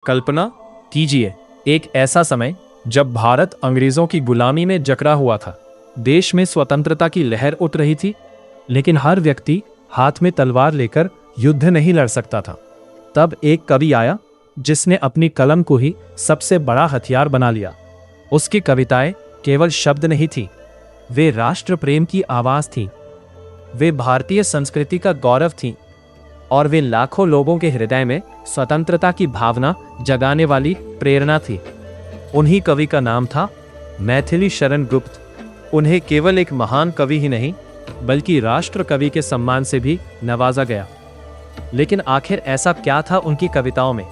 कल्पना कीजिए, एक ऐसा समय जब भारत अंग्रेजों की गुलामी में जकड़ा हुआ था। देश में स्वतंत्रता की लहर उठ रही थी, लेकिन हर व्यक्ति हाथ में तलवार लेकर युद्ध नहीं लड़ सकता था। तब एक कवि आया जिसने अपनी कलम को ही सबसे बड़ा हथियार बना लिया। उसकी कविताएं केवल शब्द नहीं थी, वे राष्ट्र प्रेम की आवाज थी, वे भारतीय संस्कृति का गौरव थी और वे लाखों लोगों के हृदय में स्वतंत्रता की भावना जगाने वाली प्रेरणा थी। उन्हीं कवि का नाम था मैथिली शरण गुप्त। उन्हें केवल एक महान कवि ही नहीं, बल्कि राष्ट्र कवि के सम्मान से भी नवाजा गया। लेकिन आखिर ऐसा क्या था उनकी कविताओं में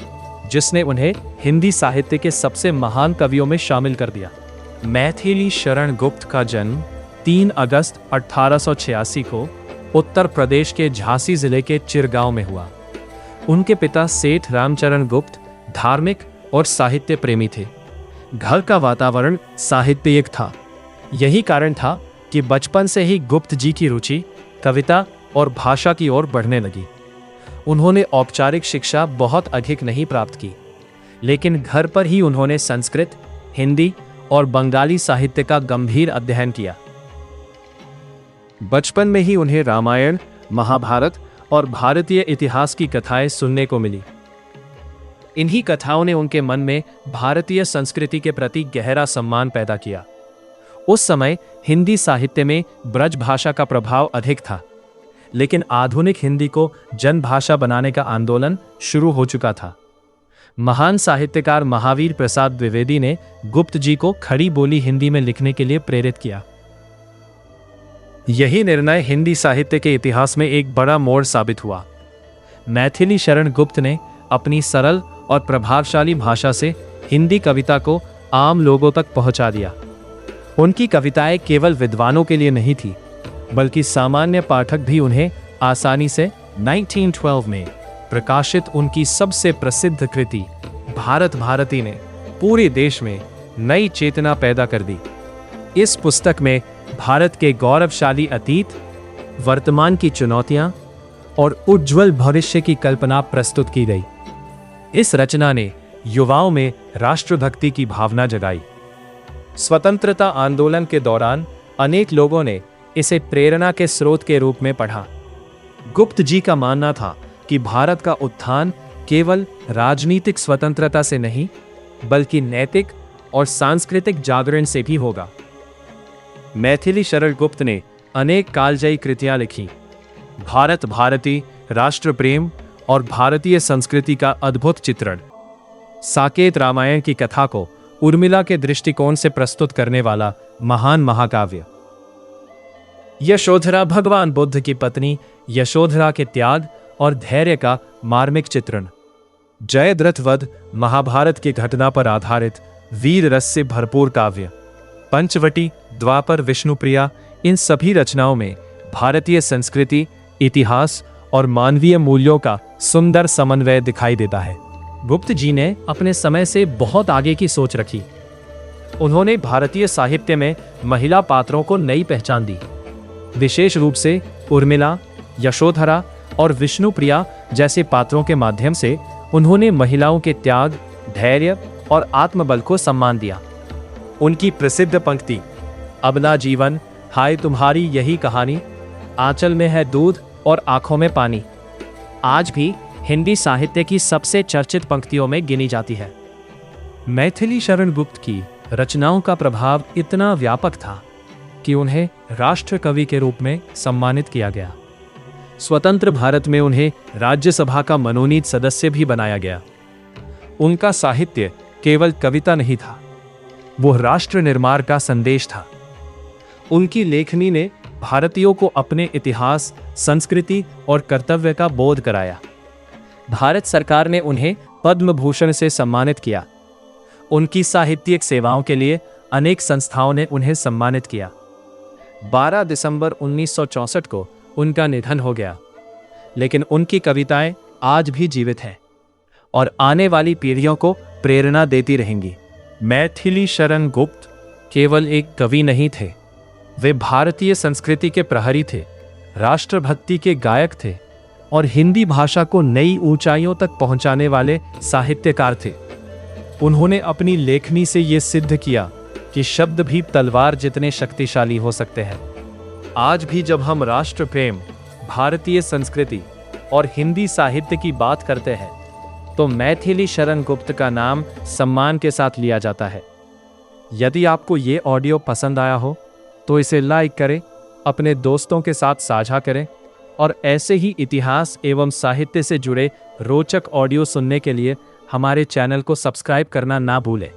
जिसने उन्हें हिंदी साहित्य के सबसे महान कवियों में शामिल कर दिया? मैथिली शरण गुप्त का जन्म 3 अगस्त 1886 को उत्तर प्रदेश के झांसी जिले के चिरगांव में हुआ। उनके पिता सेठ रामचरण गुप्त धार्मिक और साहित्य प्रेमी थे। घर का वातावरण साहित्यिक था। यही कारण था कि बचपन से ही गुप्त जी की रुचि कविता और भाषा की ओर बढ़ने लगी। उन्होंने औपचारिक शिक्षा बहुत अधिक नहीं प्राप्त की, लेकिन घर पर ही उन्होंने संस्कृत, हिंदी और बंगाली साहित्य का गंभीर अध्ययन किया। बचपन में ही उन्हें रामायण, महाभारत और भारतीय इतिहास की कथाएं सुनने को मिली। इन्हीं कथाओं ने उनके मन में भारतीय संस्कृति के प्रति गहरा सम्मान पैदा किया। उस समय हिंदी साहित्य में ब्रज भाषा का प्रभाव अधिक था, लेकिन आधुनिक हिंदी को जनभाषा बनाने का आंदोलन शुरू हो चुका था। महान साहित्यकार महावीर प्रसाद द्विवेदी ने गुप्त जी को खड़ी बोली हिंदी में लिखने के लिए प्रेरित किया। यही निर्णय हिंदी साहित्य के इतिहास में एक बड़ा मोड़ साबित हुआ। मैथिली शरण गुप्त ने अपनी सरल और प्रभावशाली भाषा से हिंदी कविता को आम लोगों तक पहुंचा दिया। उनकी कविताएं केवल विद्वानों के लिए नहीं थी, बल्कि सामान्य पाठक भी उन्हें आसानी से 1912 में प्रकाशित उनकी सबसे प्रसिद्ध कृति भारत भारती ने पूरे देश में नई चेतना पैदा कर दी। इस पुस्तक में भारत के गौरवशाली अतीत, वर्तमान की चुनौतियां और उज्जवल भविष्य की कल्पना प्रस्तुत की गई। इस रचना ने युवाओं में राष्ट्रभक्ति की भावना जगाई। स्वतंत्रता आंदोलन के दौरान अनेक लोगों ने इसे प्रेरणा के स्रोत के रूप में पढ़ा। गुप्त जी का मानना था कि भारत का उत्थान केवल राजनीतिक स्वतंत्रता से नहीं, बल्कि नैतिक और सांस्कृतिक जागरण से भी होगा। मैथिली शरण गुप्त ने अनेक कालजयी कृतियां लिखी। भारत भारती, राष्ट्र प्रेम और भारतीय संस्कृति का अद्भुत चित्रण, साकेत रामायण की कथा को उर्मिला के दृष्टिकोण से प्रस्तुत करने वाला महान महाकाव्य, यशोधरा भगवान बुद्ध की पत्नी यशोधरा के त्याग और धैर्य का मार्मिक चित्रण, जयद्रथ वध महाभारत की घटना पर आधारित वीर रस से भरपूर काव्य, पंचवटी, द्वापर, विष्णुप्रिया, इन सभी रचनाओं में भारतीय संस्कृति, इतिहास और मानवीय मूल्यों का सुंदर समन्वय दिखाई देता है। गुप्त जी ने अपने समय से बहुत आगे की सोच रखी। उन्होंने भारतीय साहित्य में महिला पात्रों को नई पहचान दी। विशेष रूप से उर्मिला, यशोधरा और विष्णुप्रिया जैसे पात्रों के माध्यम से उन्होंने महिलाओं के त्याग, धैर्य और आत्मबल को सम्मान दिया। उनकी प्रसिद्ध पंक्ति, अब ना जीवन, हाय तुम्हारी यही कहानी, आंचल में है दूध और आंखों में पानी, आज भी हिंदी साहित्य की सबसे चर्चित पंक्तियों में गिनी जाती है। मैथिली शरण गुप्त की रचनाओं का प्रभाव इतना व्यापक था कि उन्हें राष्ट्र कवि के रूप में सम्मानित किया गया। स्वतंत्र भारत में उन्हें राज्यसभा का मनोनीत सदस्य भी बनाया गया। उनका साहित्य केवल कविता नहीं था, वो राष्ट्र निर्माण का संदेश था। उनकी लेखनी ने भारतीयों को अपने इतिहास, संस्कृति और कर्तव्य का बोध कराया। भारत सरकार ने उन्हें पद्म भूषण से सम्मानित किया। उनकी साहित्यिक सेवाओं के लिए अनेक संस्थाओं ने उन्हें सम्मानित किया। 12 दिसंबर 1964 को उनका निधन हो गया, लेकिन उनकी कविताएं आज भी जीवित हैं और आने वाली पीढ़ियों को प्रेरणा देती रहेंगी। मैथिली शरण गुप्त केवल एक कवि नहीं थे, वे भारतीय संस्कृति के प्रहरी थे, राष्ट्रभक्ति के गायक थे और हिंदी भाषा को नई ऊंचाइयों तक पहुंचाने वाले साहित्यकार थे। उन्होंने अपनी लेखनी से ये सिद्ध किया कि शब्द भी तलवार जितने शक्तिशाली हो सकते हैं। आज भी जब हम राष्ट्र प्रेम, भारतीय संस्कृति और हिंदी साहित्य की बात करते हैं तो मैथिली शरण गुप्त का नाम सम्मान के साथ लिया जाता है। यदि आपको ये ऑडियो पसंद आया हो तो इसे लाइक करें, अपने दोस्तों के साथ साझा करें और ऐसे ही इतिहास एवं साहित्य से जुड़े रोचक ऑडियो सुनने के लिए हमारे चैनल को सब्सक्राइब करना ना भूलें।